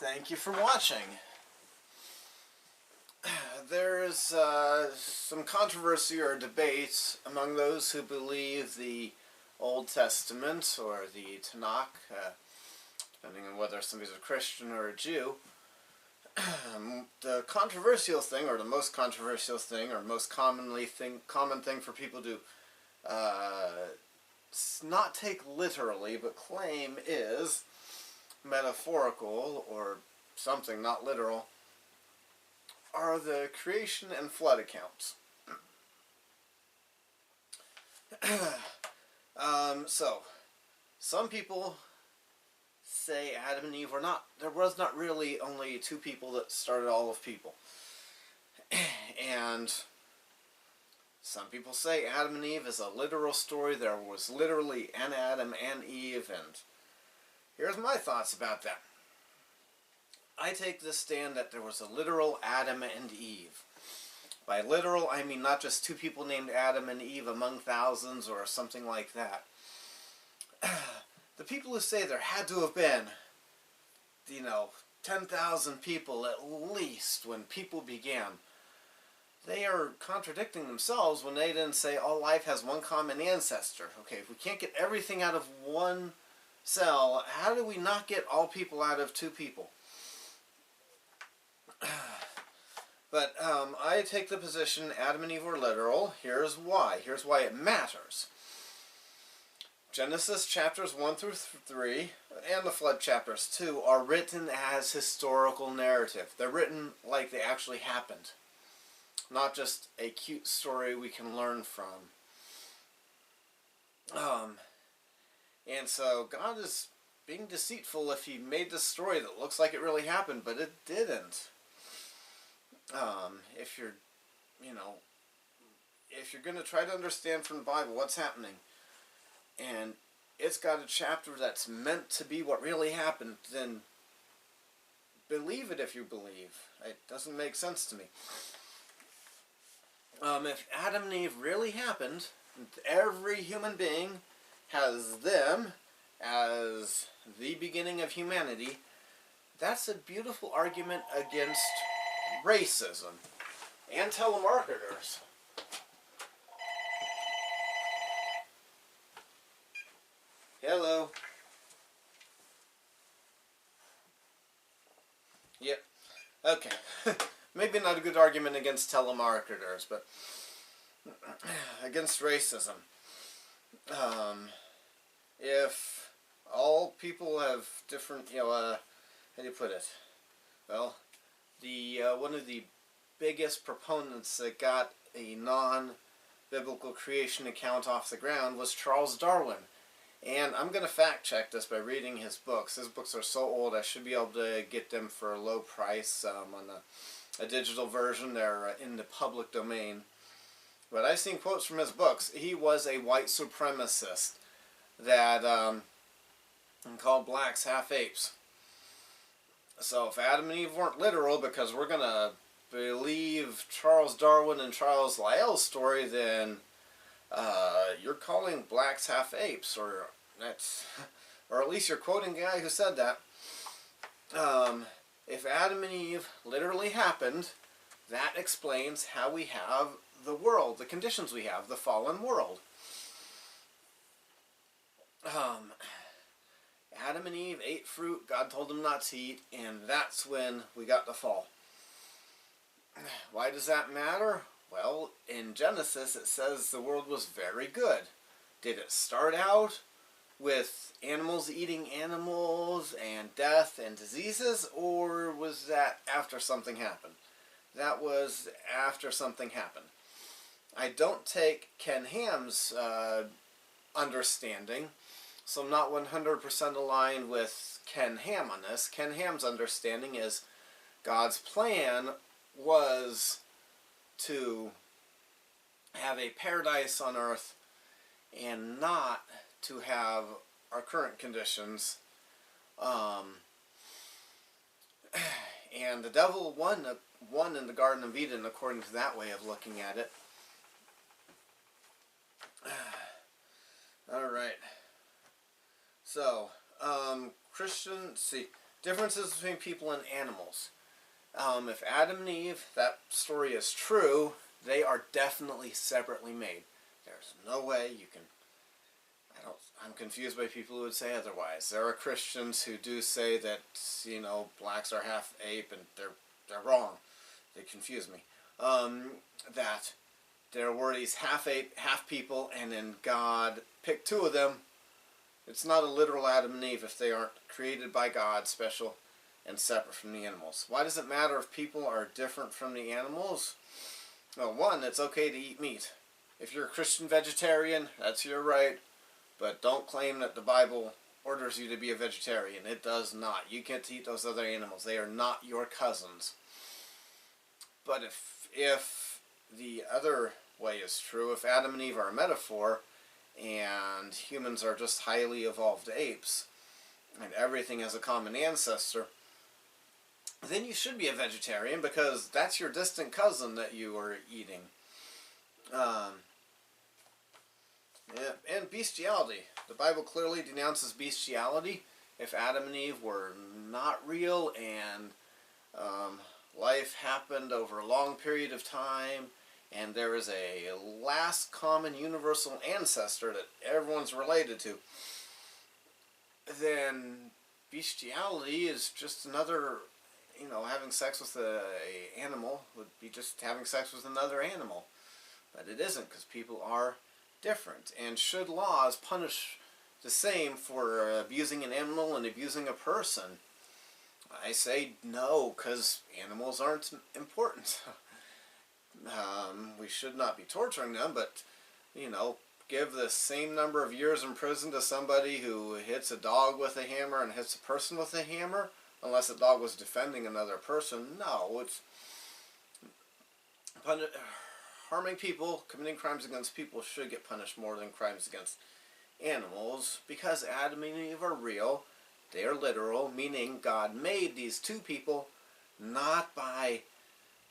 Thank you for watching. There is some controversy or debate among those who believe the Old Testament or the Tanakh, depending on whether somebody's a Christian or a Jew. The controversial thing, or the most controversial thing, or most common thing for people to not take literally, but claim is metaphorical, or something not literal, are the creation and flood accounts. So, some people say Adam and Eve were not, there was not really only two people that started all of people. And some people say Adam and Eve is a literal story. There was literally an Adam and Eve, and here's my thoughts about that. I take this stand that there was a literal Adam and Eve. By literal, I mean not just two people named Adam and Eve among thousands or something like that. The people who say there had to have been, 10,000 people at least when people began, they are contradicting themselves when they didn't say all life has one common ancestor. Okay, if we can't get everything out of one cell, how do we not get all people out of two people? But I take the position Adam and Eve were literal. Here's why. Here's why it matters. Genesis chapters 1 through 3 and the flood chapters 2 are written as historical narrative. They're written like they actually happened. Not just a cute story we can learn from. And so God is being deceitful if he made this story that looks like it really happened, but it didn't. If you're going to try to understand from the Bible what's happening, and it's got a chapter that's meant to be what really happened, then believe it if you believe. It doesn't make sense to me. If Adam and Eve really happened, every human being has them as the beginning of humanity, that's a beautiful argument against racism and telemarketers. Hello. Yep. Okay. Maybe not a good argument against telemarketers, but against racism. If all people have different, how do you put it? Well, one of the biggest proponents that got a non-biblical creation account off the ground was Charles Darwin. And I'm going to fact check this by reading his books. His books are so old I should be able to get them for a low price on a digital version. They're in the public domain. But I've seen quotes from his books. He was a white supremacist that called blacks half apes. So if Adam and Eve weren't literal, because we're going to believe Charles Darwin and Charles Lyell's story, then you're calling blacks half apes, or at least you're quoting the guy who said that. If Adam and Eve literally happened, that explains how we have the world, the conditions we have, the fallen world. Adam and Eve ate fruit God told them not to eat, and that's when we got the fall. Why does that matter? Well, in Genesis it says the world was very good. Did it start out with animals eating animals and death and diseases, or was that after something happened? That was after something happened. I don't take Ken Ham's understanding, so I'm not 100% aligned with Ken Ham on this. Ken Ham's understanding is God's plan was to have a paradise on earth and not to have our current conditions. And the devil won in the Garden of Eden according to that way of looking at it. Alright. So, Differences between people and animals. If Adam and Eve, that story is true, they are definitely separately made. There's no way you can... I'm confused by people who would say otherwise. There are Christians who do say that, blacks are half ape, and they're wrong. They confuse me. That there were these half ape, half people, and then God picked two of them. It's not a literal Adam and Eve if they aren't created by God, special and separate from the animals. Why does it matter if people are different from the animals? Well, one, it's okay to eat meat. If you're a Christian vegetarian, that's your right. But don't claim that the Bible orders you to be a vegetarian. It does not. You can't eat those other animals. They are not your cousins. But if the other way is true, if Adam and Eve are a metaphor, and humans are just highly evolved apes, and everything has a common ancestor, then you should be a vegetarian, because that's your distant cousin that you are eating. And bestiality. The Bible clearly denounces bestiality. If Adam and Eve were not real, and life happened over a long period of time, and there is a last common universal ancestor that everyone's related to, then bestiality is just another, having sex with an animal would be just having sex with another animal. But it isn't, because people are different. And should laws punish the same for abusing an animal and abusing a person? I say no, because animals aren't important. We should not be torturing them, but, give the same number of years in prison to somebody who hits a dog with a hammer and hits a person with a hammer, unless the dog was defending another person. No, it's... harming people, committing crimes against people should get punished more than crimes against animals, because Adam and Eve are real. They are literal, meaning God made these two people not by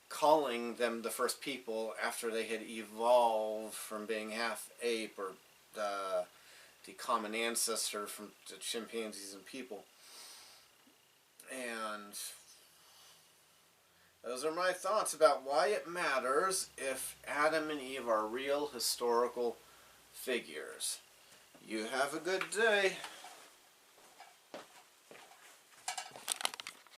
calling them the first people after they had evolved from being half ape or the common ancestor from the chimpanzees and people. And those are my thoughts about why it matters if Adam and Eve are real historical figures. You have a good day.